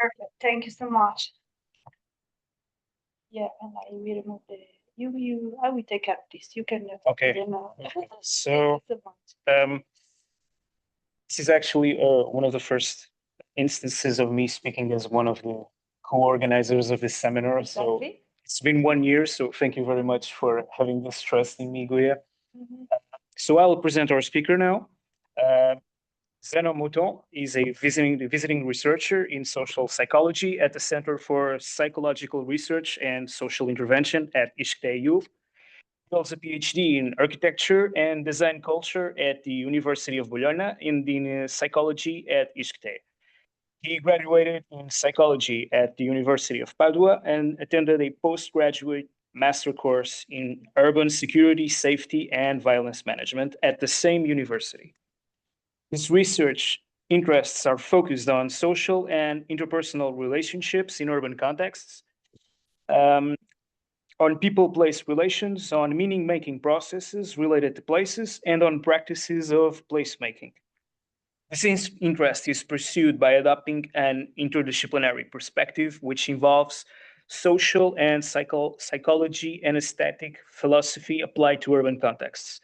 Perfect. Thank you so much. Yeah, and I will remove the I will take care of this. You can Okay. So this is actually one of the first instances of me speaking as one of the co-organizers of this seminar. So it's been 1 year, so thank you very much for having this trust in me, Guia. So I'll present our speaker now. Zeno Mouton is a visiting researcher in social psychology at the Center for Psychological Research and Social Intervention at CIES-Iscte. He holds a PhD in architecture and design culture at the University of Bologna in psychology at CIES-Iscte. He graduated in psychology at the University of Padua and attended a postgraduate master course in urban security, safety, and violence management at the same university. His research interests are focused on social and interpersonal relationships in urban contexts, on people-place relations, on meaning-making processes related to places, and on practices of placemaking. This interest is pursued by adopting an interdisciplinary perspective, which involves social and psychology and aesthetic philosophy applied to urban contexts.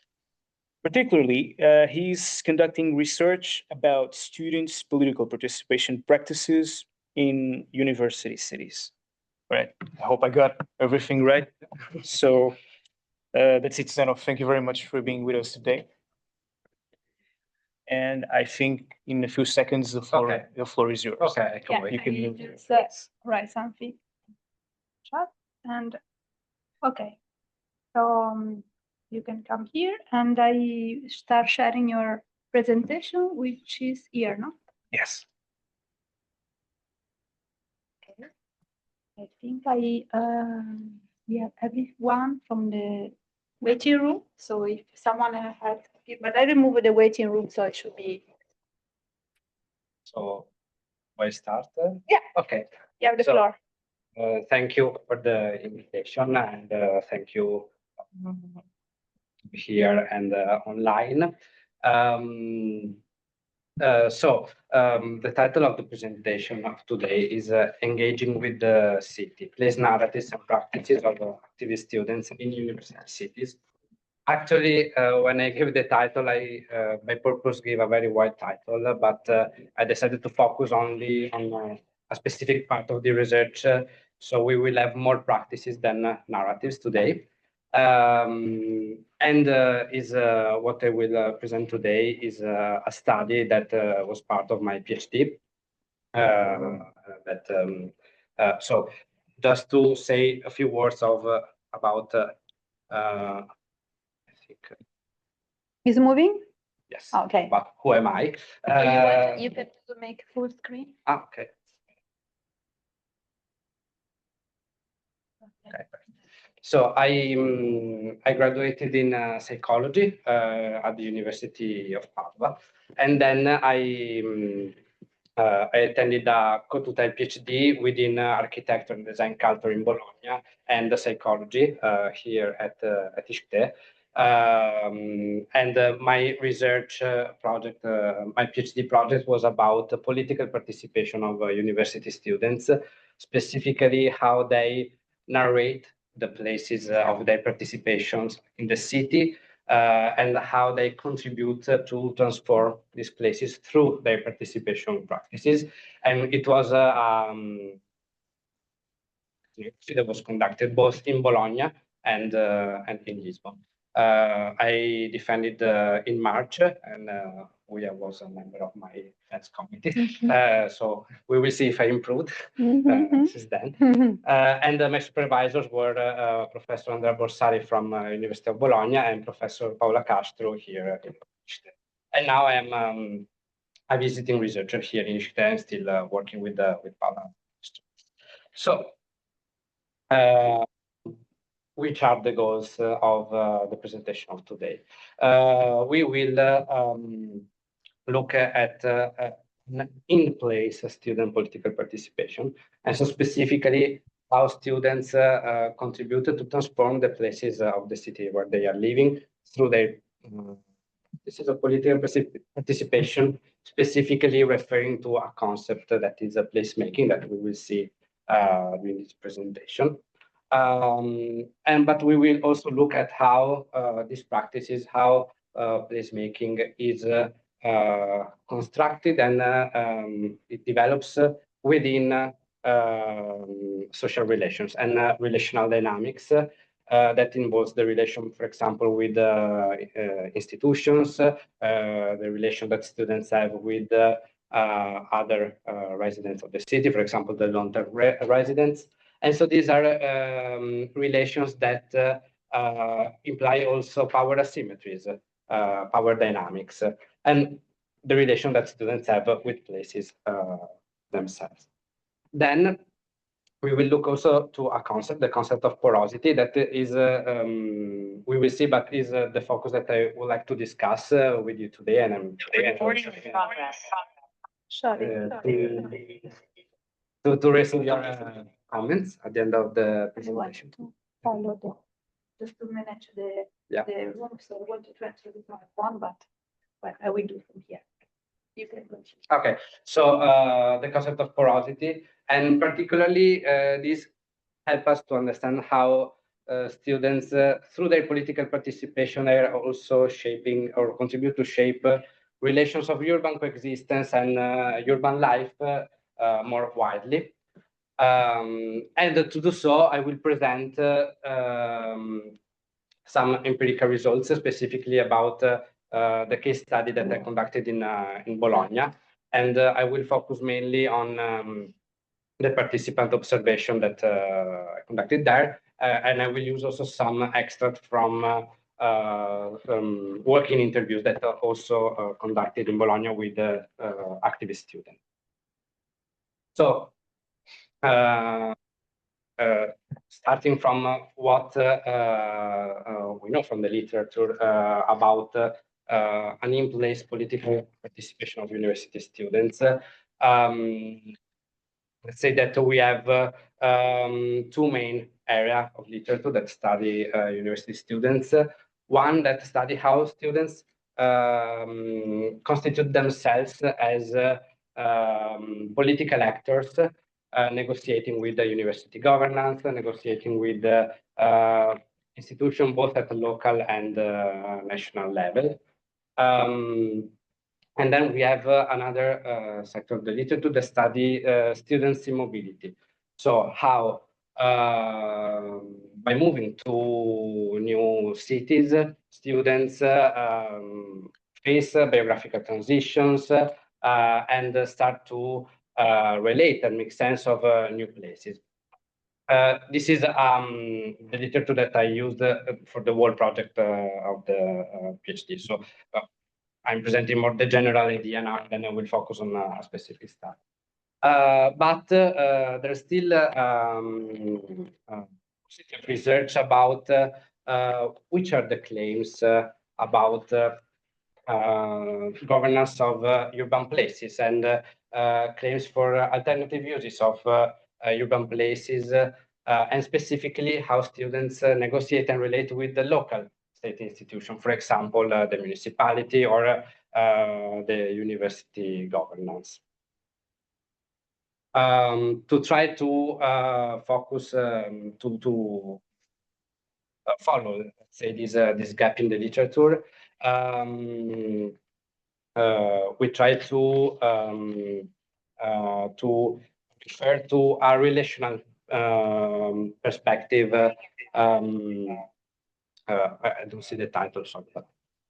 Particularly, he's conducting research about students' political participation practices in university cities. Right. I hope I got everything right. So that's it, Zeno. Thank you very much for being with us today. And I think in a few seconds, the floor is yours. Okay. You can just write something. Chat and okay. So you can come here and I start sharing your presentation, which is here, no? Yes. Okay. I think we have everyone from the waiting room. So if someone has, but I removed the waiting room, so it should be. So, I start? Yeah. Okay. You have the floor. Thank you for the invitation and thank you here and online. The title of the presentation of today is Engaging with the City, Place Narratives and Practices of Activist Students in University Cities. Actually, when I gave the title, my purpose gave a very wide title, but I decided to focus only on a specific part of the research. So we will have more practices than narratives today. What I will present today is a study that was part of my PhD. So just to say a few words about I think. Is moving? Yes. Okay. But who am I? You can make full screen. Okay. Okay. So I graduated in psychology at the University of Padua, and then I attended a co-tutor PhD within architecture and design culture in Bologna and psychology here at ISCTE. My research project, my PhD project was about the political participation of university students, specifically how they narrate the places of their participations in the city and how they contribute to transform these places through their participation practices. And it was that was conducted both in Bologna and in Lisbon. I defended in March, and Julia was a member of my defense committee. So we will see if I improved since then. And my supervisors were Professor Andrea Borsari from University of Bologna and Professor Paola Castro here in ISCTE. And now I am a visiting researcher here in ISCTE and still working with Paola. So, which are the goals of the presentation of today? We will look at in-place student political participation, and so specifically how students contributed to transform the places of the city where they are living through their this is a political participation specifically referring to a concept that is a placemaking that we will see during this presentation. But we will also look at how these practices, how placemaking is constructed and it develops within social relations and relational dynamics that involves the relation, for example, with institutions, the relation that students have with other residents of the city, for example, the long-term residents. And so these are relations that imply also power asymmetries, power dynamics, and the relation that students have with places themselves. Then we will look also to a concept, the concept of porosity, that is, we will see, but is the focus that I would like to discuss with you today. And I'm Recording in progress. to receive your comments at the end of the I want presentation. to follow just to manage the room, so I want to transfer with my phone, but I will do from here. You can continue. Okay, so the concept of porosity, and particularly this help us to understand how students, through their political participation, are also shaping or contribute to shape relations of urban coexistence and urban life more widely. And to do so, I will present some empirical results, specifically about the case study that I conducted in Bologna. And I will focus mainly on the participant observation that I conducted there. And I will use also some extract from working interviews that are also conducted in Bologna with activist students. So, starting from what we know from the literature about an in-place political participation of university students, let's say that we have two main areas of literature that study university students. One that study how students constitute themselves as political actors, negotiating with the university governance, negotiating with the institution both at the local and national level. And then we have another sector of the literature that study students in mobility. So how by moving to new cities, students face biographical transitions and start to relate and make sense of new places. This is the literature that I used for the whole project of the PhD. So I'm presenting more the general idea now, then I will focus on a specific study. But there's still research about which are the claims about governance of urban places and claims for alternative uses of urban places, and specifically how students negotiate and relate with the local state institution, for example, the municipality or the university governance. To try to focus, to follow, let's say, this gap in the literature, we try to refer to a relational perspective. I don't see the title, sorry,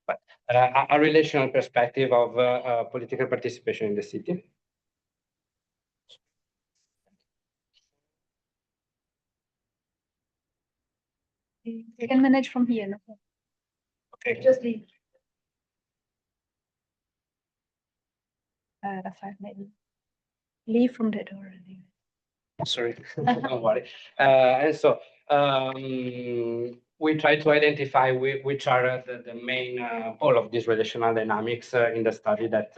but a relational perspective of political participation in the city. You can manage from here. No? Okay. Just leave. Rafael, maybe leave from the door. Sorry, don't worry. And so we try to identify which are the main pole of this relational dynamics in the study that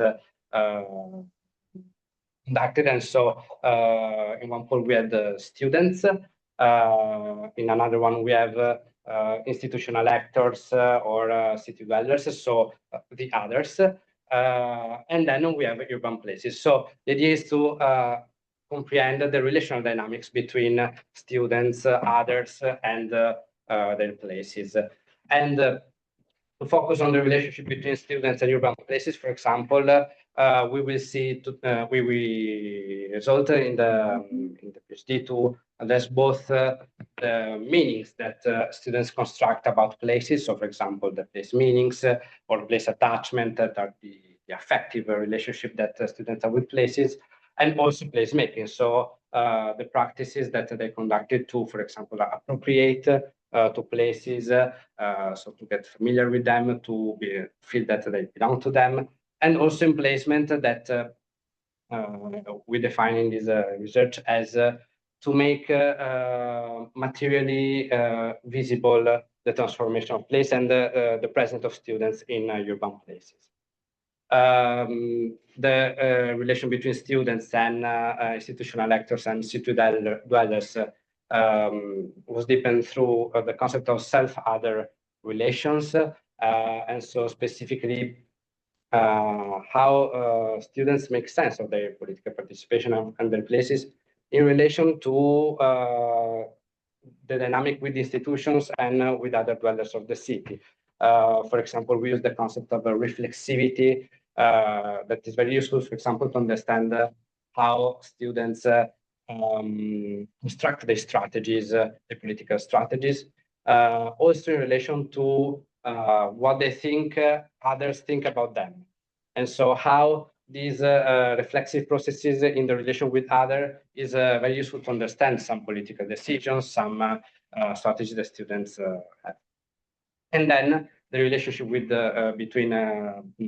conducted. And so in one pole we had the students. In another one we have institutional actors or city dwellers, so the others. And then we have urban places. So the idea is to comprehend the relational dynamics between students, others, and their places. And to focus on the relationship between students and urban places, for example, we will see we will result in the PhD to address both the meanings that students construct about places. So, for example, the place meanings or place attachment, that are the affective relationship that students have with places, and also placemaking. So the practices that they conducted to, for example, appropriate to places, so to get familiar with them, to feel that they belong to them, and also in placement that we define in this research as to make materially visible the transformation of place and the presence of students in urban places. The relation between students and institutional actors and city dwellers was deepened through the concept of self-other relations, and so specifically how students make sense of their political participation and their places in relation to the dynamic with institutions and with other dwellers of the city. For example, we use the concept of reflexivity that is very useful, for example, to understand how students construct their strategies, their political strategies, also in relation to what they think others think about them. And so how these reflexive processes in the relation with other is very useful to understand some political decisions, some strategies that students have. And then the relationship with between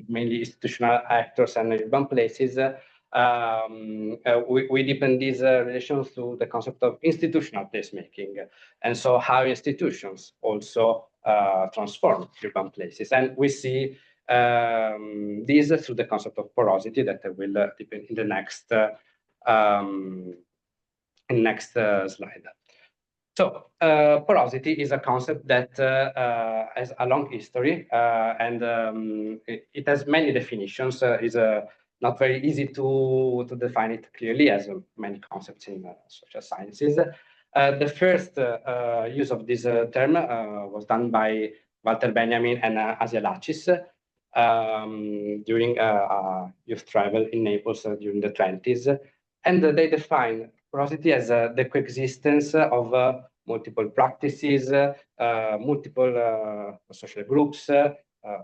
mainly institutional actors and urban places, we deepen these relations to the concept of institutional placemaking. And so how institutions also transform urban places. And we see these through the concept of porosity that I will deepen in the next slide. So porosity is a concept that has a long history and it has many definitions. It's not very easy to define it clearly, as many concepts in social sciences. The first use of this term was done by Walter Benjamin and Asia Lachis during a youth travel in Naples during the 20s. And they define porosity as the coexistence of multiple practices, multiple social groups,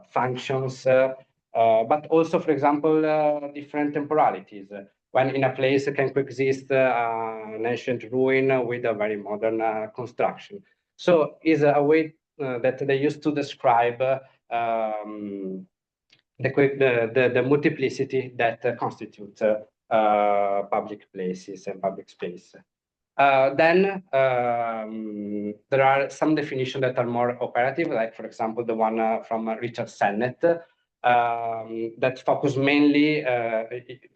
functions, but also, for example, different temporalities. When in a place can coexist an ancient ruin with a very modern construction. So is a way that they used to describe the multiplicity that constitutes public places and public space. Then there are some definitions that are more operative, like, for example, the one from Richard Sennett, that focus mainly,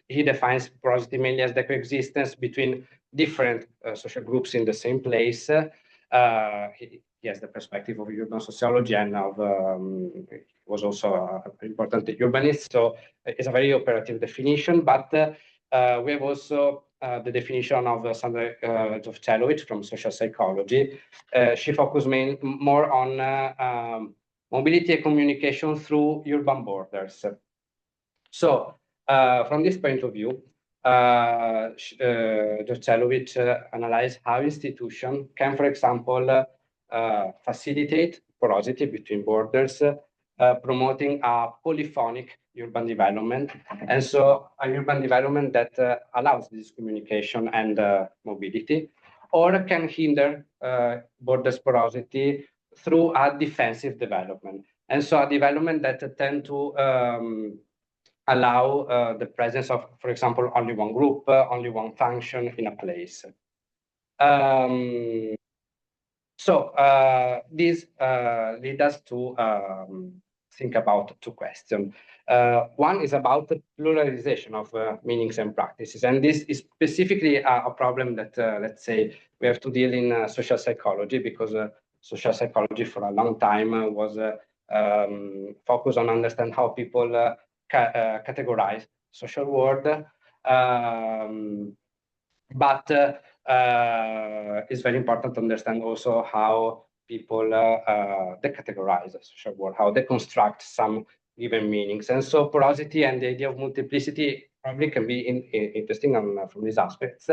he defines porosity mainly as the coexistence between different social groups in the same place. He has the perspective of urban sociology and of was also an important urbanist, so it's a very operative definition. But we have also the definition of Sandra Jovcelovic from social psychology. She focused more on mobility and communication through urban borders. So from this point of view, Jovcelovic analyzed how institutions can, for example, facilitate porosity between borders, promoting a polyphonic urban development, and so a urban development that allows this communication and mobility, or can hinder borders porosity through a defensive development. And so a development that tend to allow the presence of, for example, only one group, only one function in a place. So this leads us to think about two questions. One is about the pluralization of meanings and practices. And this is specifically a problem that, let's say, we have to deal in social psychology, because social psychology for a long time was focused on understand how people categorize social world, but it's very important to understand also how people decategorize the social world, how they construct some given meanings. And so porosity and the idea of multiplicity probably can be interesting from these aspects.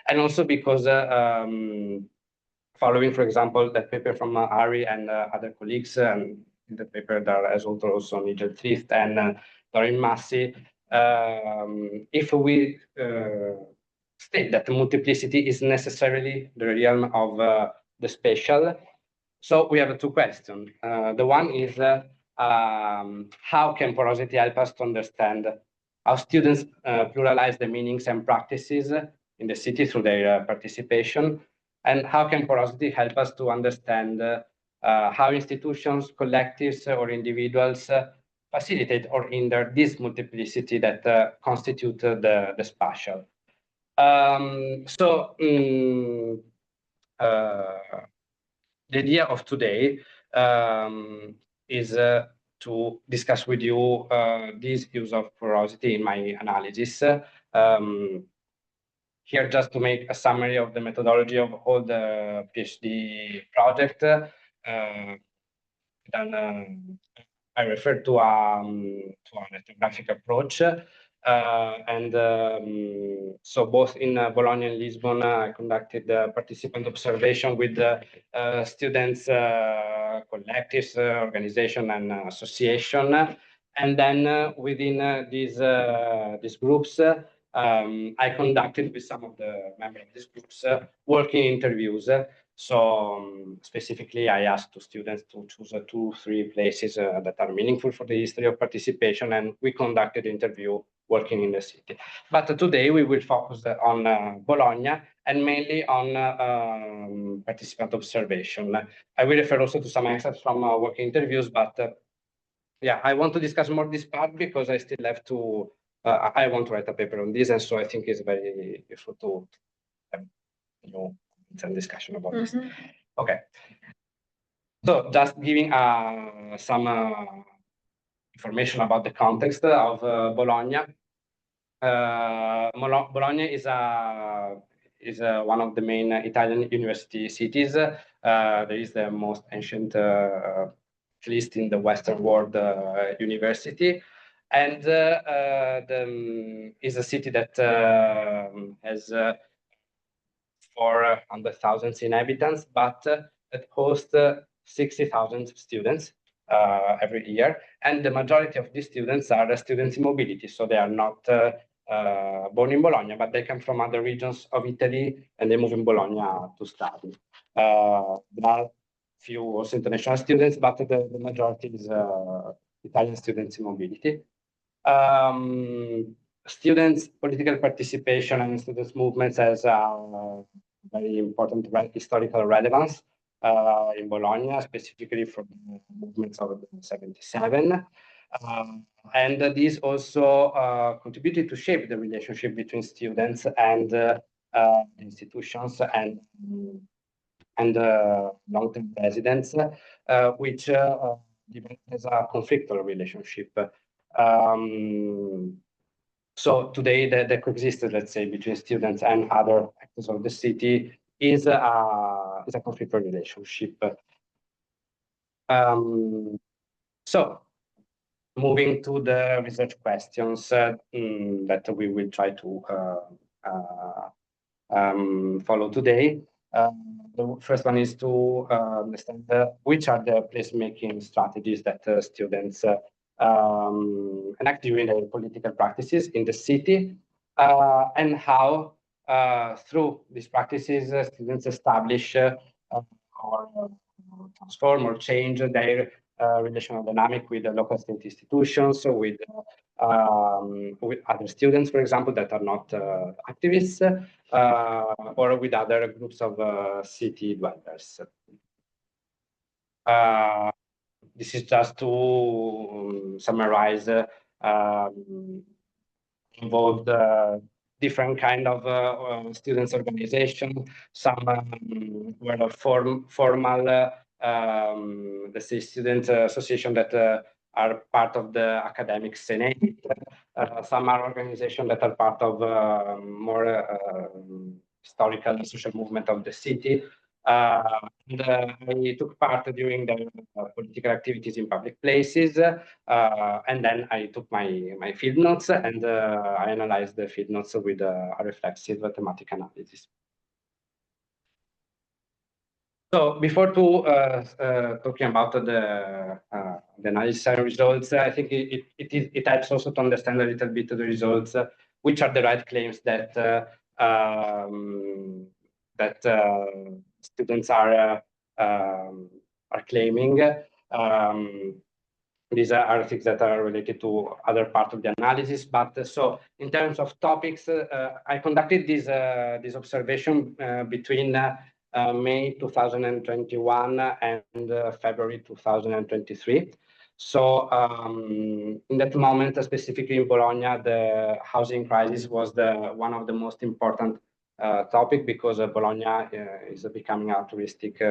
And also because following, for example, that paper from Ari and other colleagues, in the paper there is also Nigel Thrift and Doreen Massey, if we state that multiplicity is necessarily the realm of the spatial, so we have two questions. The one is how can porosity help us to understand how students pluralize the meanings and practices in the city through their participation? And how can porosity help us to understand how institutions, collectives, or individuals facilitate or hinder this multiplicity that constitute the spatial? The idea of today is to discuss with you this use of porosity in my analysis. Here, just to make a summary of the methodology of all the PhD project, then I refer to an ethnographic approach. So both in Bologna and Lisbon, I conducted participant observation with students, collectives, organization, and association. And then within these groups, I conducted with some of the members of these groups working interviews. So specifically, I asked the students to choose 2-3 places that are meaningful for the history of participation, and we conducted interview working in the city. But today we will focus on Bologna and mainly on participant observation. I will refer also to some excerpts from working interviews, but yeah, I want to discuss more this part because I still have to, I want to write a paper on this, and so I think it's very useful to have some discussion about this. Okay. So just giving some information about the context of Bologna. Bologna is one of the main Italian university cities. There is the most ancient, at least in the Western world, university, and is a city that has 400,000 inhabitants, but it hosts 60,000 students every year. And the majority of these students are students in mobility. So they are not born in Bologna, but they come from other regions of Italy and they move in Bologna to study. There are few also international students, but the majority is Italian students in mobility. Students' political participation and students' movements has very important historical relevance in Bologna, specifically for the movements of 77. And this also contributed to shape the relationship between students and institutions and long-term residents, which developed as a conflictual relationship. So today, the coexistence, let's say, between students and other actors of the city is a conflictual relationship. So moving to the research questions that we will try to follow today. The first one is to understand which are the placemaking strategies that students enact during their political practices in the city, and how through these practices students establish or transform or change their relational dynamic with the local state institutions, with other students, for example, that are not activists, or with other groups of city dwellers. This is just to summarize involved different kind of students organization. Some were formal, let's say, student association that are part of the academic senate. Some are organizations that are part of more historical and social movement of the city. And I took part during the political activities in public places, and then I took my field notes and I analyzed the field notes with a reflexive thematic analysis. So before talking about the analysis and results, I think it helps also to understand a little bit the results, which are the right claims that students are claiming. These are things that are related to other part of the analysis. But so in terms of topics, I conducted this observation between May 2021 and February 2023. So in that moment, specifically in Bologna, the housing crisis was one of the most important topic, because Bologna is becoming a touristic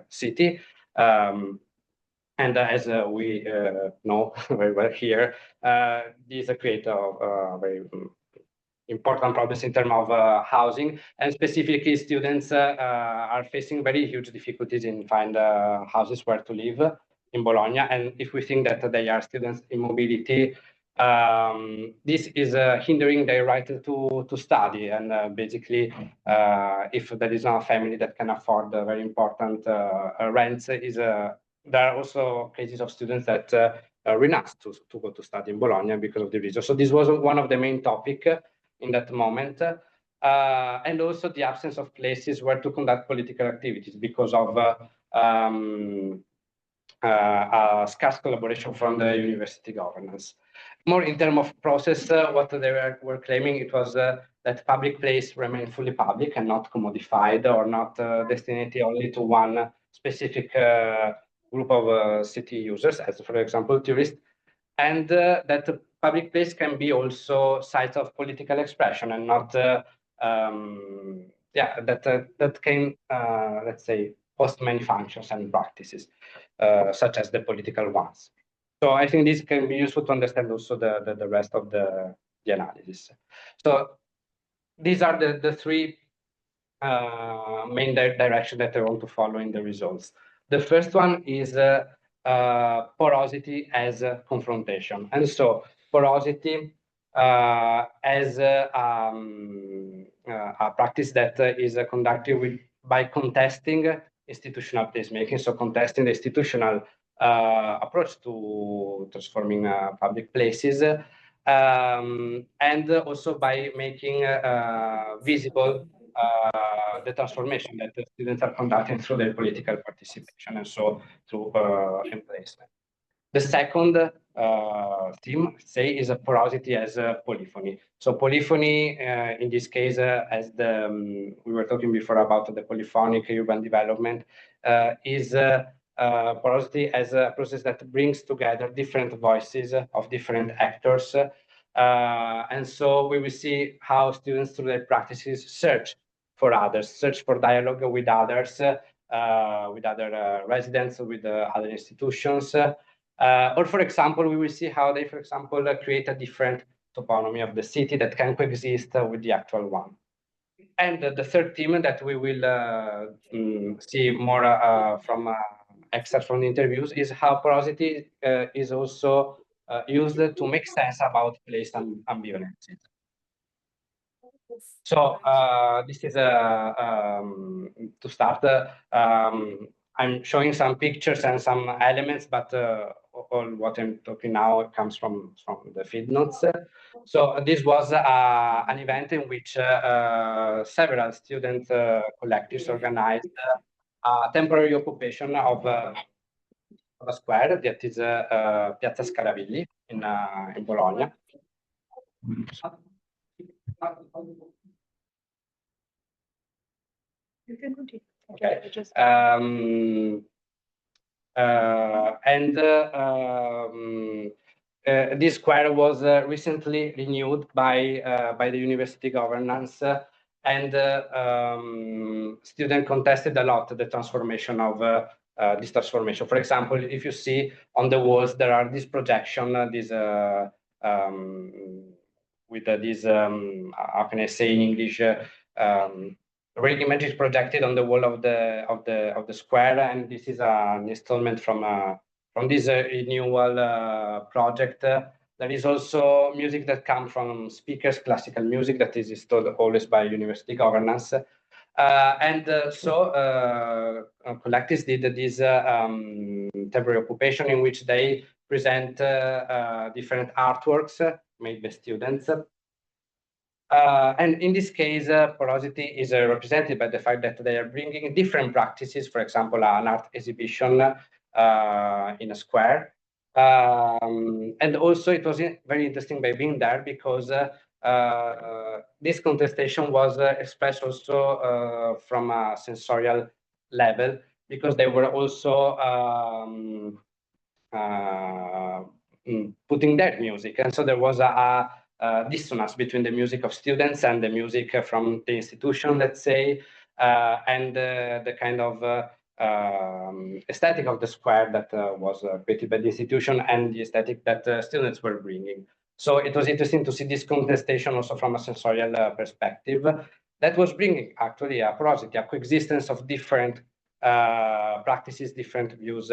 city. And as we know very well here, these create very important problems in terms of housing, and specifically students are facing very huge difficulties in find houses where to live in Bologna. And if we think that they are students in mobility, this is hindering their right to study. And basically, if there is not a family that can afford very important rents, there are also cases of students that renounce to go to study in Bologna because of the reason. So this was one of the main topics in that moment. And also the absence of places where to conduct political activities because of a scarce collaboration from the university governance. More in terms of process, what they were claiming, it was that public place remain fully public and not commodified, or not destined only to one specific group of city users, as for example tourists, and that the public place can be also sites of political expression, and not that can let's say host many functions and practices such as the political ones. So I think this can be useful to understand also the rest of the analysis. So these are the three main directions that I want to follow in the results. The first one is porosity as confrontation. And so porosity as a practice that is conducted by contesting institutional placemaking, so contesting the institutional approach to transforming public places, and also by making visible the transformation that the students are conducting through their political participation, and so through emplacement. The second theme, say, is a porosity as a polyphony. So polyphony, in this case, as we were talking before about the polyphonic urban development, is porosity as a process that brings together different voices of different actors. And so we will see how students through their practices search for others, search for dialogue with others, with other residents, with other institutions. Or, for example, we will see how they, for example, create a different toponymy of the city that can coexist with the actual one. And the third theme that we will see more from excerpts from the interviews is how porosity is also used to make sense about place ambivalences. So this is to start. I'm showing some pictures and some elements, but all what I'm talking now comes from the field notes. So this was an event in which several student collectives organized a temporary occupation of a square that is Piazza Scaravilli in Bologna. You can continue. Okay. Just this square was recently renewed by the university governance, and students contested a lot the transformation of this transformation. For example, if you see on the walls, there are this projection, with this, how can I say in English, real image is projected on the wall of the square, and this is an installment from this renewal project. There is also music that comes from speakers, classical music that is installed always by university governance. Collectives did this temporary occupation in which they present different artworks made by students. And in this case, porosity is represented by the fact that they are bringing different practices, for example, an art exhibition in a square. And also it was very interesting by being there because this contestation was expressed also from a sensorial level, because they were also putting their music. And so there was a dissonance between the music of students and the music from the institution, let's say, and the kind of aesthetic of the square that was created by the institution and the aesthetic that students were bringing. So it was interesting to see this contestation also from a sensorial perspective that was bringing actually a porosity, a coexistence of different practices, different views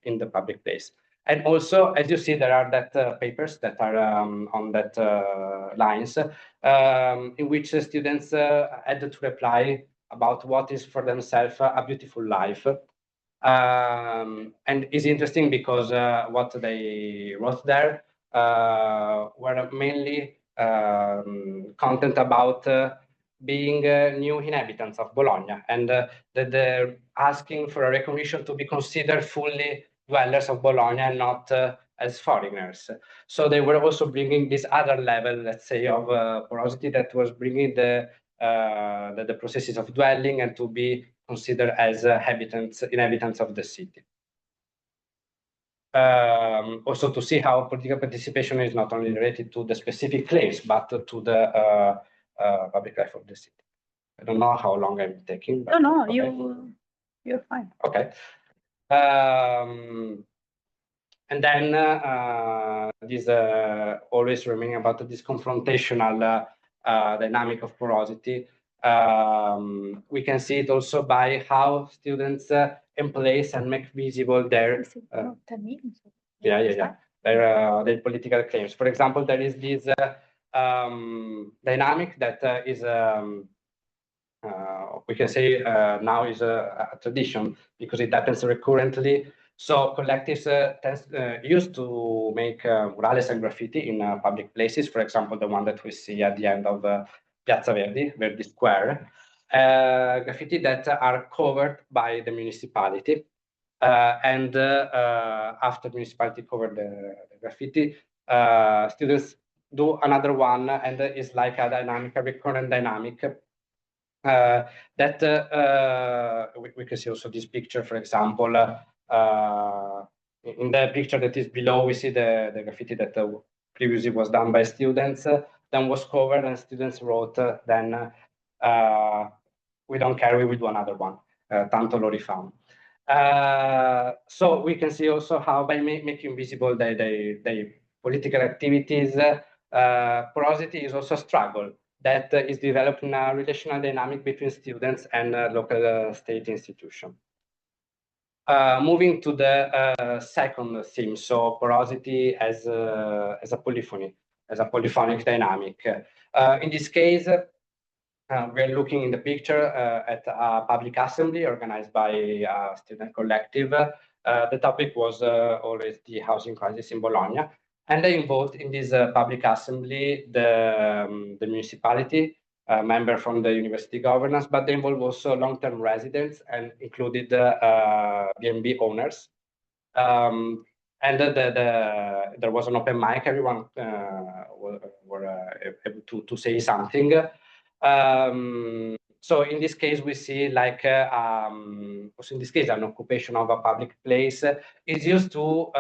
in the public place. And also, as you see, there are that papers that are on that lines in which students had to reply about what is for themselves a beautiful life. And it's interesting because what they wrote there were mainly content about being new inhabitants of Bologna, and that they're asking for a recognition to be considered fully dwellers of Bologna and not as foreigners. So they were also bringing this other level, let's say, of porosity that was bringing the processes of dwelling and to be considered as inhabitants of the city. Also to see how political participation is not only related to the specific claims, but to the public life of the city. I don't know how long I'm taking. But, No, okay. you're fine. Okay. And then this always remaining about this confrontational dynamic of porosity. We can see it also by how students emplace and make visible their their political claims. For example, there is this dynamic that is we can say now is a tradition because it happens recurrently. So collectives used to make murales and graffiti in public places. For example, the one that we see at the end of Piazza Verdi Square. Graffiti that are covered by the municipality. And after the municipality covered the graffiti, students do another one, and it's like a dynamic, a recurrent dynamic. That we can see also this picture, for example, in the picture that is below, we see the graffiti that previously was done by students, then was covered, and students wrote, then we don't care, we will do another one, tanto lo rifamo. So we can see also how by making visible the political activities, porosity is also a struggle that is developed in a relational dynamic between students and local state institutions. Moving to the second theme, so porosity as a polyphony, as a polyphonic dynamic. In this case, we're looking in the picture at a public assembly organized by a student collective. The topic was always the housing crisis in Bologna. And they involved in this public assembly the municipality, member from the university governance, but they involved also long-term residents and included B&B owners. And there was an open mic, everyone were able to say something. So in this case, we see like, also in this case, an occupation of a public place is used to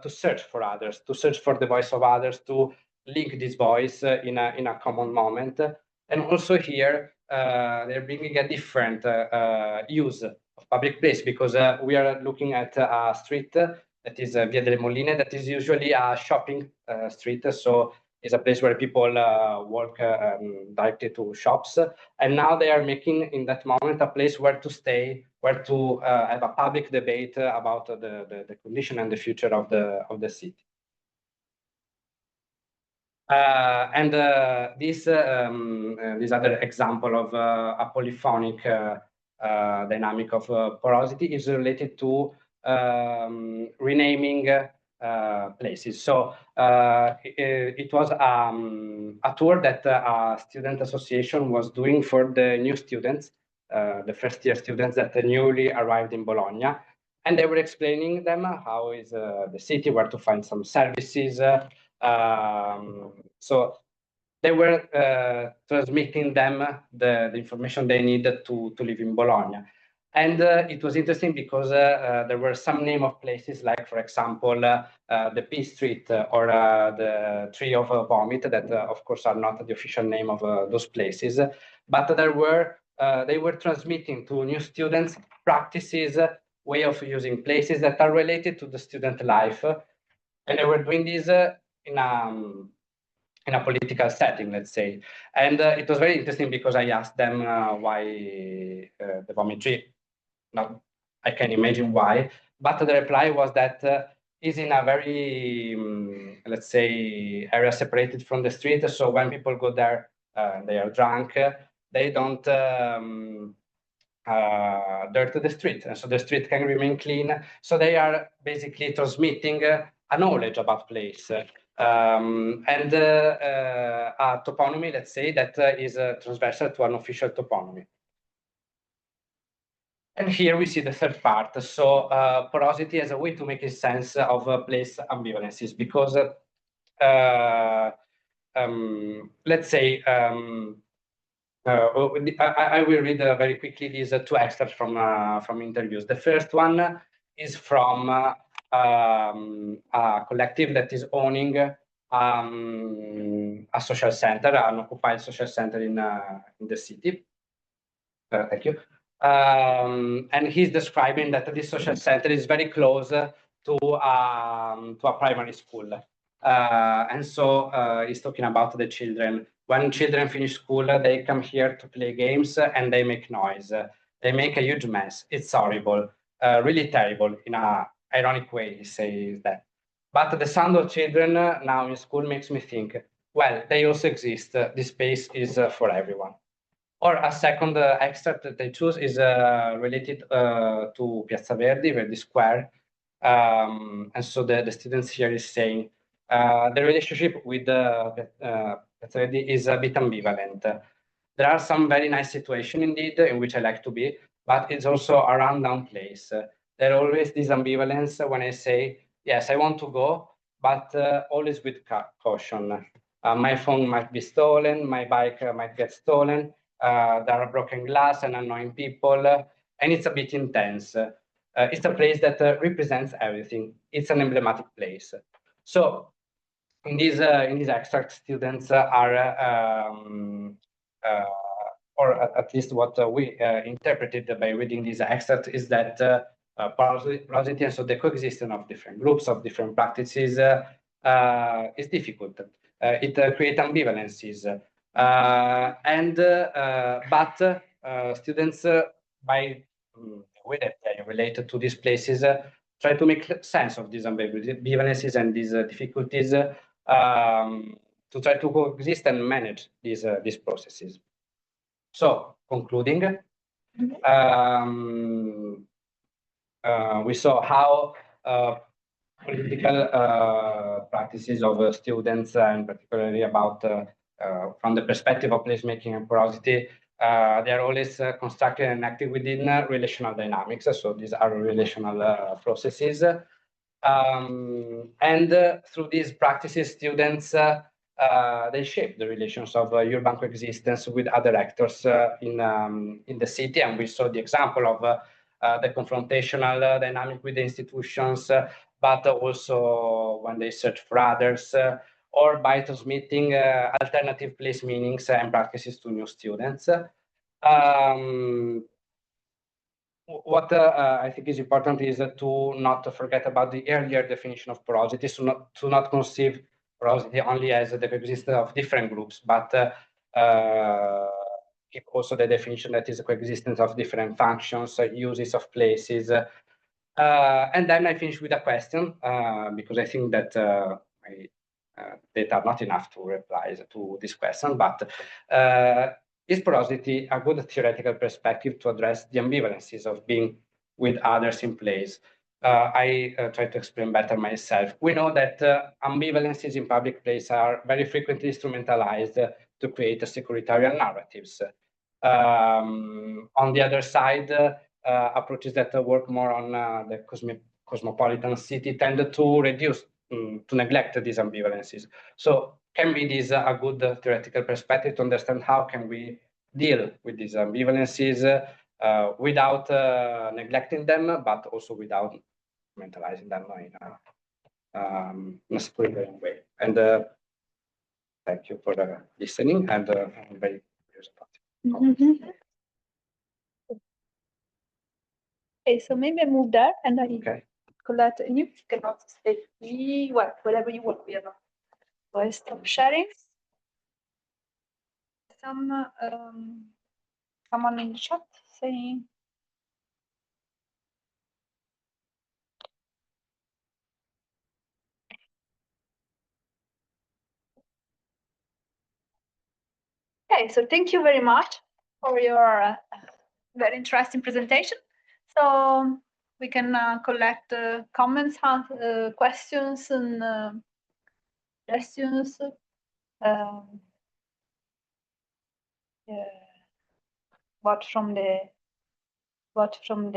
search for others, to search for the voice of others, to link this voice in a common moment. And also here, they're bringing a different use of public place, because we are looking at a street that is Via delle Molline, that is usually a shopping street. So it's a place where people walk directly to shops. And now they are making, in that moment, a place where to stay, where to have a public debate about the condition and the future of the city. And this other example of a polyphonic dynamic of porosity is related to renaming places. So it was a tour that a student association was doing for the new students, the first year students that newly arrived in Bologna. And they were explaining them how is the city, where to find some services. So they were transmitting them the information they needed to live in Bologna. And it was interesting because there were some name of places, like, for example, the P Street or the Tree of Vomit, that of course are not the official name of those places, but there were they were transmitting to new students practices, way of using places that are related to the student life, and they were doing this in a political setting, let's say. And it was very interesting because I asked them why the vomit tree. Now, I can imagine why, but the reply was that is in a very, let's say, area separated from the street. So when people go there, they are drunk, they don't dirt the street, and so the street can remain clean. So they are basically transmitting a knowledge about place. And a toponymy, let's say, that is transversal to an official toponymy. And here we see the third part. So porosity as a way to make sense of place ambivalences, because let's say, I will read very quickly these two extracts from interviews. The first one is from a collective that is owning a social center, an occupied social center in the city. Thank you. And he's describing that this social center is very close to a primary school. And so he's talking about the children. When children finish school, they come here to play games and they make noise. They make a huge mess. It's horrible, really terrible. In an ironic way, he says that. But the sound of children now in school makes me think, well, they also exist. This space is for everyone. Or a second extract that I choose is related to Piazza Verdi Square. And so the students here is saying the relationship with Piazza Verdi is a bit ambivalent. There are some very nice situations indeed in which I like to be, but it's also a rundown place. There are always this ambivalence when I say, yes, I want to go, but always with caution. My phone might be stolen, my bike might get stolen. There are broken glass and annoying people, and it's a bit intense. It's a place that represents everything. It's an emblematic place. So in this extract, students are, or at least what we interpreted by reading this extract is that porosity and so the coexistence of different groups, of different practices is difficult. It creates ambivalences. But students, by the way that they related to these places, try to make sense of these ambivalences and these difficulties to try to coexist and manage these processes. So, concluding, we saw how political practices of students, and particularly about from the perspective of placemaking and porosity, they are always constructed and active within relational dynamics. So these are relational processes. And through these practices, students, they shape the relations of urban coexistence with other actors in the city. And we saw the example of the confrontational dynamic with the institutions, but also when they search for others, or by transmitting alternative place meanings and practices to new students. what I think is important is to not forget about the earlier definition of porosity, to not conceive porosity only as the coexistence of different groups, but keep also the definition that is a coexistence of different functions, uses of places. And then I finish with a question, because I think that my data are not enough to reply to this question, but is porosity a good theoretical perspective to address the ambivalences of being with others in place? I try to explain better myself. We know that ambivalences in public place are very frequently instrumentalized to create securitarian narratives. On the other side, approaches that work more on the cosmopolitan city tend to reduce, to neglect these ambivalences. So can be this a good theoretical perspective to understand how can we deal with these ambivalences without neglecting them, but also without mentalizing them in a security way. And thank you for listening, and I'm very curious about it. Okay, so maybe I move there and I collect, and you can also stay free, whatever you want. So I stop sharing. Someone in the chat saying. Okay, so thank you very much for your very interesting presentation. So we can collect comments, questions, and suggestions. What from the virtual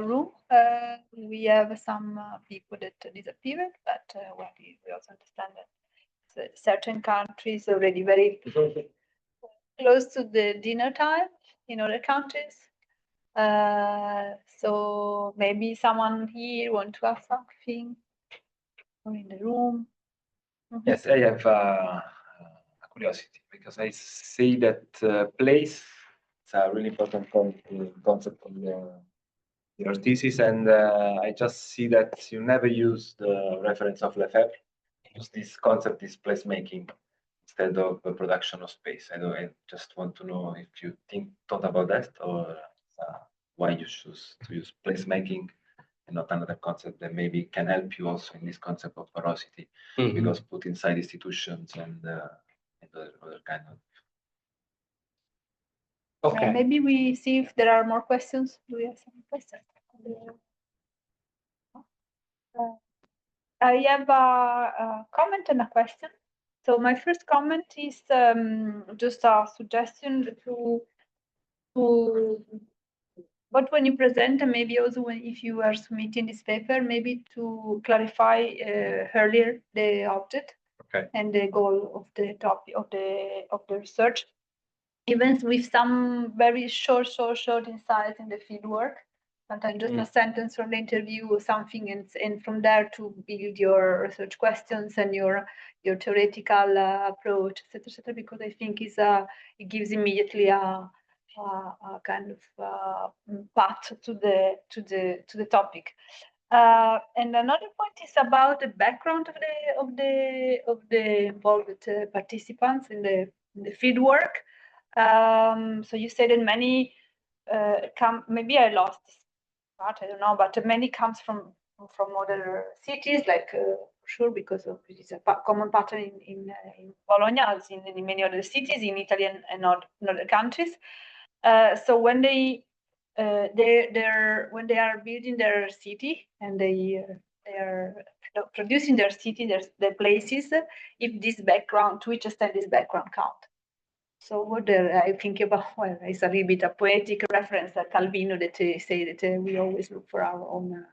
room. We have some people that disappeared, but well, we also understand that certain countries already very close to the dinner time in other countries. So maybe someone here want to ask something, or in the room. Yes, I have a curiosity, because I see that place is a really important concept of your thesis, and I just see that you never use the reference of Lefebvre. Use this concept, this placemaking, instead of the production of space. I just want to know if you thought about that, or why you choose to use placemaking and not another concept that maybe can help you also in this concept of porosity, because put inside institutions and other kind of. Okay. Maybe we see if there are more questions. Do we have some questions? I have a comment and a question. So my first comment is just a suggestion to but when you present, and maybe also if you are submitting this paper, maybe to clarify earlier the object and the goal of the topic of the research, even with some very short insights in the field work. Sometimes just a sentence from the interview or something, and from there to build your research questions and your theoretical approach, etc., because I think it gives immediately a kind of path to the topic. And another point is about the background of the involved participants in the field work. So you said that many maybe I lost this part, I don't know, but many comes from other cities, like sure, because of it is a common pattern in Bologna, as in many other cities in Italy and in other countries. So when they when they are building their city and they are producing their city, their places, if this background, to which extent this background count. So what I think about, well, it's a little bit a poetic reference that Calvino that say that we always look for our own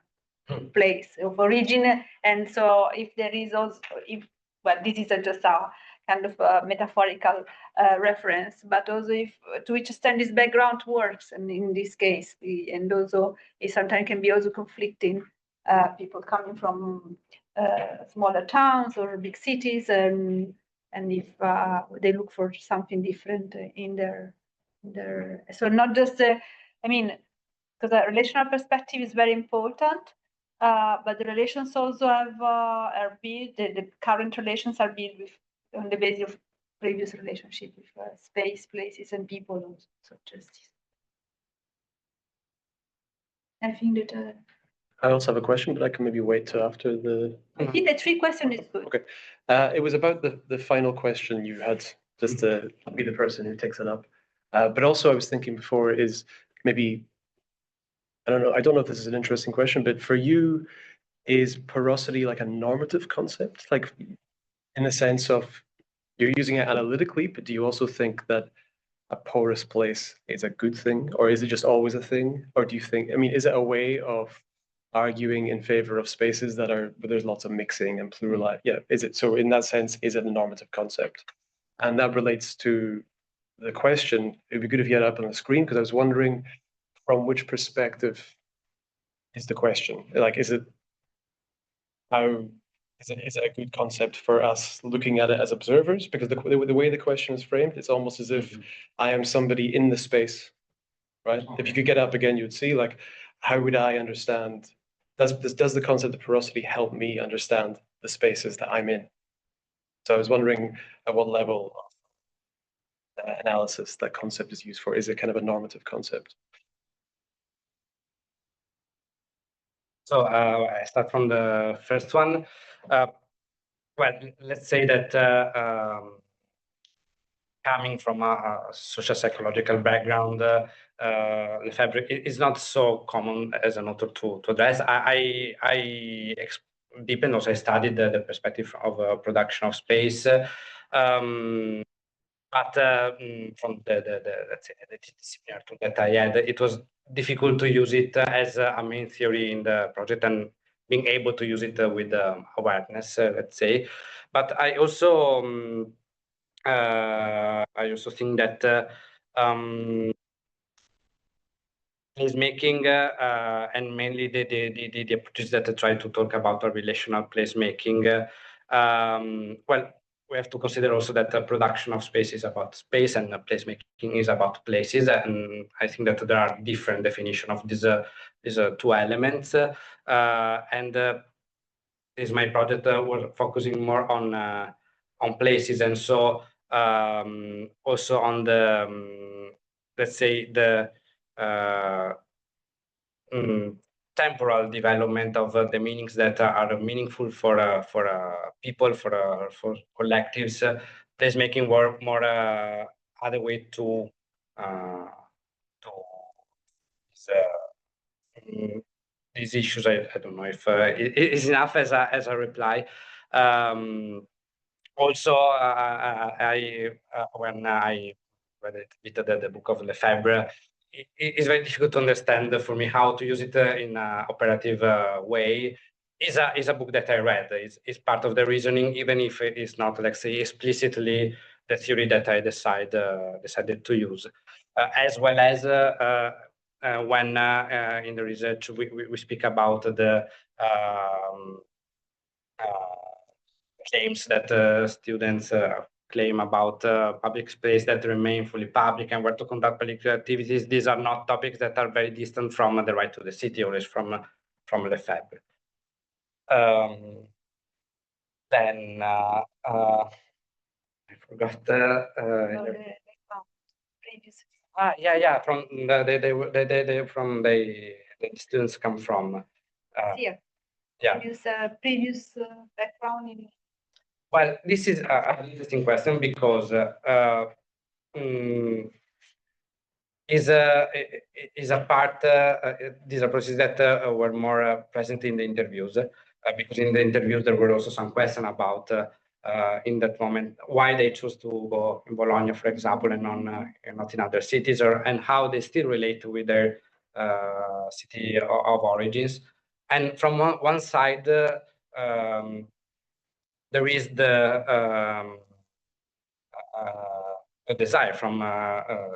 place of origin, and so if there is also, well, this is just a kind of a metaphorical reference, but also if to which extent this background works, and in this case, and also it sometimes can be also conflicting, people coming from smaller towns or big cities, and and if they look for something different in their so not just I mean, because the relational perspective is very important, but the relations also are built, the current relations are built on the basis of previous relationship with space, places, and people also. So justice. I think that I also have a question, but I can maybe wait till after the. I think the 3 question is good. Okay. It was about the final question you had, just to be the person who takes it up. But also I was thinking before is maybe, I don't know if this is an interesting question, but for you, is porosity like a normative concept? Like in the sense of you're using it analytically, but do you also think that a porous place is a good thing, or is it just always a thing? Or do you think, I mean, is it a way of arguing in favor of spaces that are, where there's lots of mixing and plural? Yeah, is it, so in that sense, is it a normative concept? And that relates to the question. It'd be good if you had it up on the screen, because I was wondering from which perspective is the question? Like, is it a good concept for us looking at it as observers? Because the way the question is framed, it's almost as if I am somebody in the space, right? If you could get up again, you'd see, like, how would I understand? Does the concept of porosity help me understand the spaces that I'm in? So I was wondering at what level of analysis that concept is used for. Is it kind of a normative concept? So I start from the first one. Well, let's say that coming from a social psychological background, Lefebvre is not so common as an author to address. I deepened, also I studied the perspective of production of space, but from the let's say the disciplinary tool that I had, it was difficult to use it as a main theory in the project and being able to use it with awareness, let's say. But I also think that placemaking and mainly the approaches that I try to talk about are relational placemaking. Well, we have to consider also that the production of space is about space and placemaking is about places. And I think that there are different definitions of these 2 elements. This my project was focusing more on places, and so also on the let's say the temporal development of the meanings that are meaningful for people, for collectives. Placemaking were more other way to these issues. I don't know if it is enough as a reply. Also, when I read a bit of the book of Lefebvre, it's very difficult to understand for me how to use it in an operative way. Is a book that I read. Is part of the reasoning, even if it is not, let's say, explicitly the theory that I decided to use, as well as when in the research we speak about the claims that students claim about public space that remain fully public and where to conduct public activities. These are not topics that are very distant from the right to the city, or is from Lefebvre. Then I forgot. Previous. Yeah. From the students come from. Here. Yeah. Previous background in. Well, this is an interesting question because is a part. These are processes that were more present in the interviews, because in the interviews there were also some questions about in that moment why they choose to go in Bologna, for example, and not in other cities, and how they still relate with their city of origins. And from one side, there is the a desire from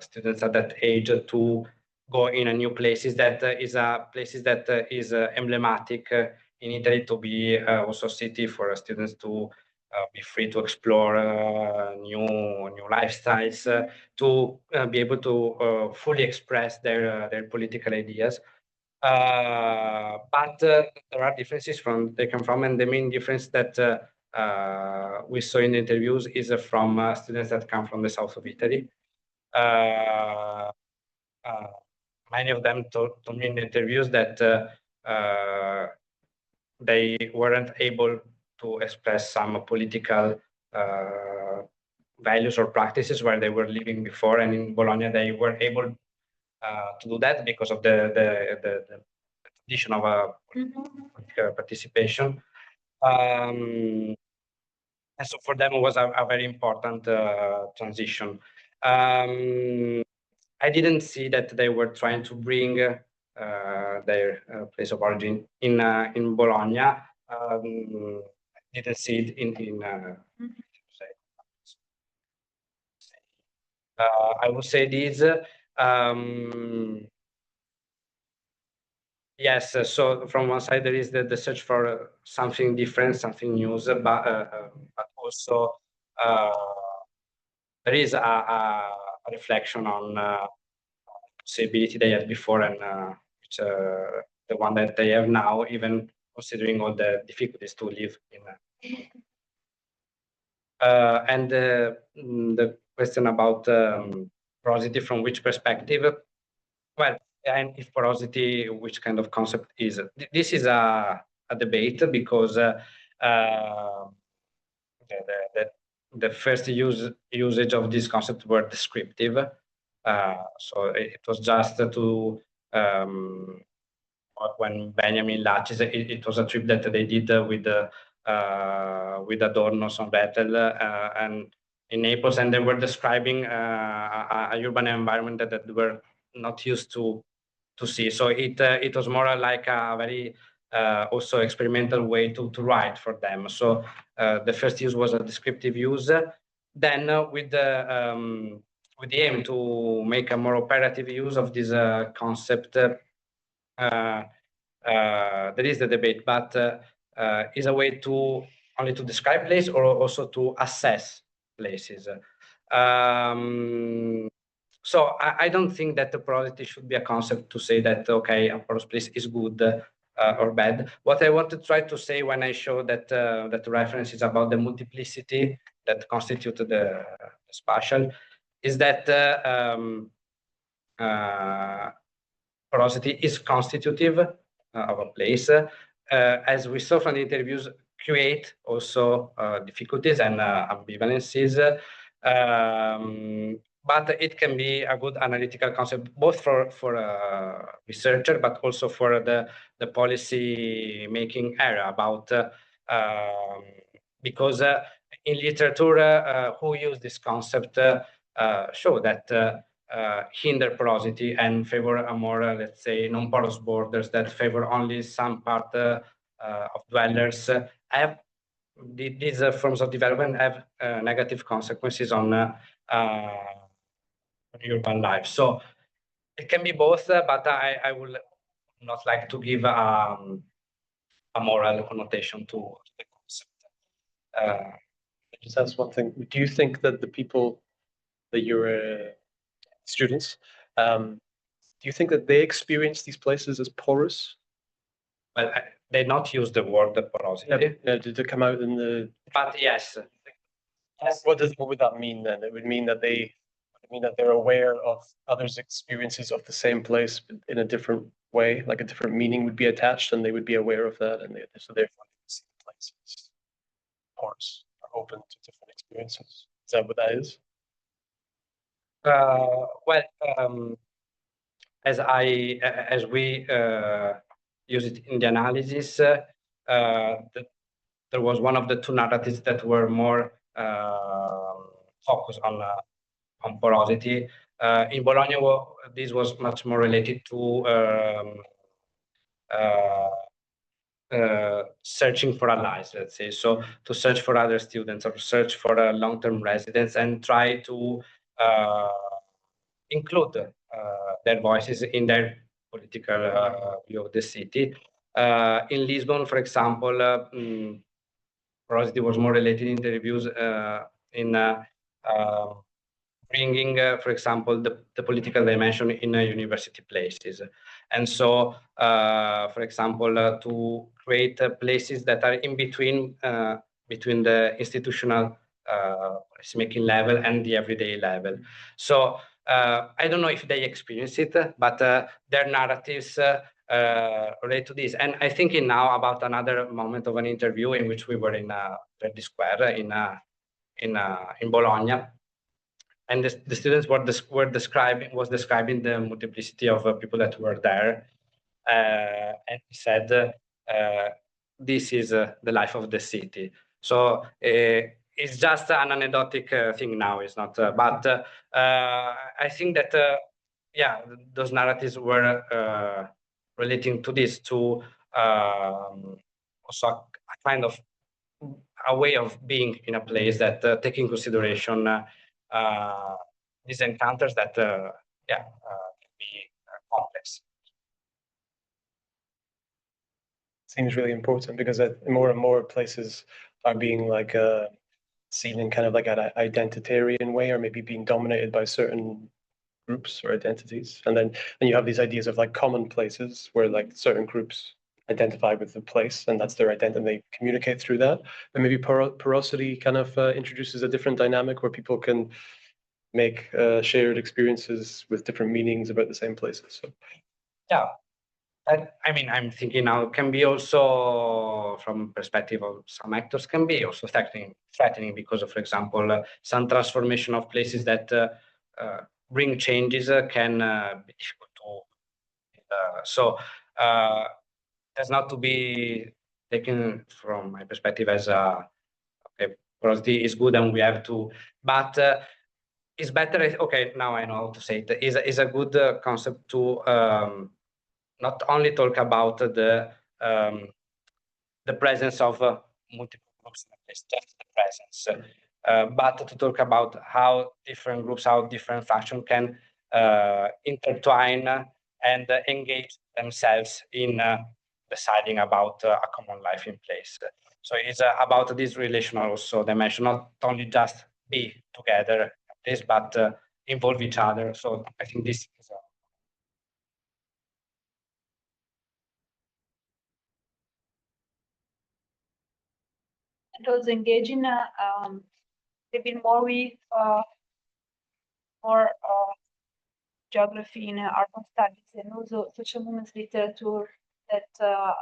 students at that age to go in a new places that is emblematic in Italy, to be also a city for students to be free to explore new lifestyles, to be able to fully express their political ideas. But there are differences they come from, and the main difference that we saw in the interviews is from students that come from the south of Italy. Many of them told me in the interviews that they weren't able to express some political values or practices where they were living before, and in Bologna they were able to do that because of the tradition of political participation. And so for them it was a very important transition. I didn't see that they were trying to bring their place of origin in Bologna. I didn't see it in I would say this. Yes, so from one side there is the search for something different, something new, but also there is a reflection on possibility they had before and the one that they have now, even considering all the difficulties to live in. And the question about porosity, from which perspective? Well, and if porosity, which kind of concept is it? This is a debate because the first usage of this concept were descriptive. So it was just to when Benjamin Latches, it was a trip that they did with Adorno on Vettel and in Naples, and they were describing a urban environment that they were not used to see. So it was more like a very also experimental way to write for them. So the first use was a descriptive use. Then with the aim to make a more operative use of this concept, there is the debate, but is a way to only to describe places or also to assess places. So I don't think that the porosity should be a concept to say that, okay, a porous place is good or bad. What I want to try to say when I show that that the reference is about the multiplicity that constitute the spatial is that porosity is constitutive of a place. As we saw from the interviews, create also difficulties and ambivalences. But it can be a good analytical concept, both for a researcher, but also for the policy making area about, because in literature, who use this concept show that hinder porosity and favor a more, let's say, non-porous borders that favor only some part of dwellers. These forms of development have negative consequences on urban life. So it can be both, but I would not like to give a moral connotation to the concept. Just ask one thing. Do you think that the people that you're students, do you think that they experience these places as porous? Well, they not use the word porosity. Yeah, did it come out in the? But yes. What would that mean then? It would mean that they're aware of others' experiences of the same place in a different way, like a different meaning would be attached, and they would be aware of that, and so therefore they see the places porous or open to different experiences. Is that what that is? Well, as we use it in the analysis, there was one of the two narratives that were more focused on porosity. In Bologna, this was much more related to searching for allies, let's say. So to search for other students or search for long-term residents and try to include their voices in their political view of the city. In Lisbon, for example, porosity was more related in the reviews in bringing, for example, the political dimension in university places. And so, for example, to create places that are in between the institutional policymaking level and the everyday level. So I don't know if they experience it, but their narratives relate to this. And I thinking now about another moment of an interview in which we were in Verdi Square in Bologna. And the students were describing the multiplicity of people that were there, and he said, "This is the life of the city." So it's just an anecdotic thing now. It's not, but I think that yeah, those narratives were relating to this, to also a kind of a way of being in a place that take in consideration these encounters that can be complex. Seems really important because more and more places are being like seen in kind of like an identitarian way, or maybe being dominated by certain groups or identities. And then you have these ideas of like common places where like certain groups identify with the place and that's their identity and they communicate through that. And maybe porosity kind of introduces a different dynamic where people can make shared experiences with different meanings about the same places. So yeah, I mean, I'm thinking now can be also from perspective of some actors can be also threatening because of, for example, some transformation of places that bring changes can be difficult to. So has not to be taken from my perspective as okay, porosity is good and we have to, but it's better. Okay, now I know how to say it. Is a good concept to not only talk about the presence of multiple groups in a place, just the presence, but to talk about how different groups, how different factions can intertwine and engage themselves in deciding about a common life in place. So it's about this relational also dimension, not only just be together, but involve each other. So I think this is and also engaging a bit more with more geography in urban studies and also social movements literature that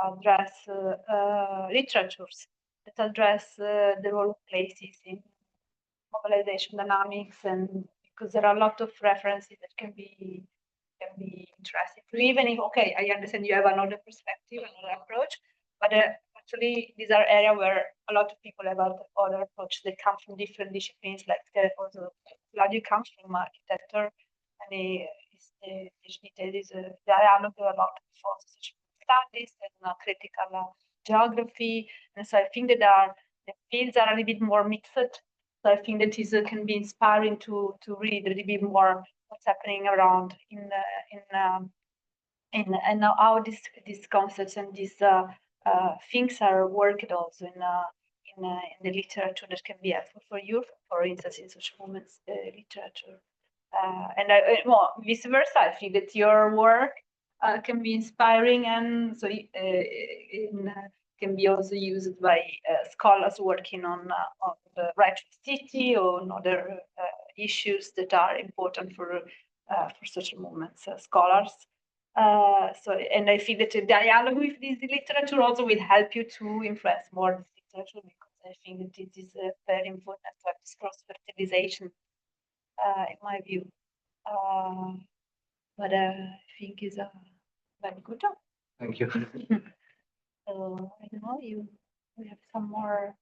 address literatures that address the role of places in mobilization dynamics, and because there are a lot of references that can be interesting. Even if, okay, I understand you have another perspective, another approach, but actually these are areas where a lot of people have other approach. They come from different disciplines, like also Claudio comes from architecture, and there is a dialogue a lot of social studies and critical geography, and so I think that the fields are a little bit more mixed. So I think that is can be inspiring to read a little bit more what's happening around in how these concepts and these things are worked also in the literature that can be helpful for you, for instance, in social movements literature. And vice versa, I think that your work can be inspiring, and so can be also used by scholars working on the right to city or on other issues that are important for social movements scholars. So, and I feel that the dialogue with this literature also will help you to influence more this literature, because I think that it is very important to have this cross-fertilization, in my view. But I think is a very good job. Thank you. So I don't know, we have some more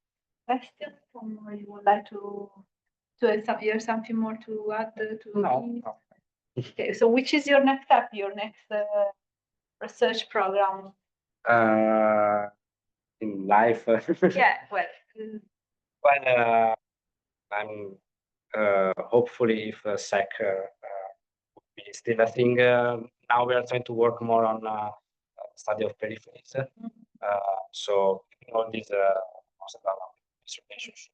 questions, or you would like to hear something more to add to? No. Okay, so which is your next step, your next research program? In life. Yeah, well. Well, I'm hopefully if SEC would be still a thing. Now we are trying to work more on study of peripheries. So all these relationship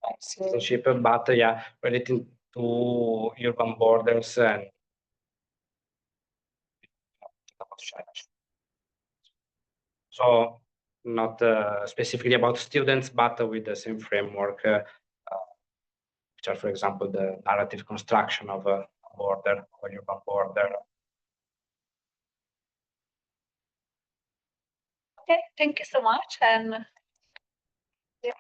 and citizenship, but yeah, relating to urban borders and so not specifically about students, but with the same framework, which are, for example, the narrative construction of a border or urban border. Okay, thank you so much. And yeah.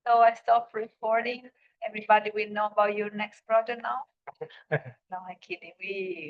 So I stop recording. Everybody will know about your next project now. No, I'm kidding.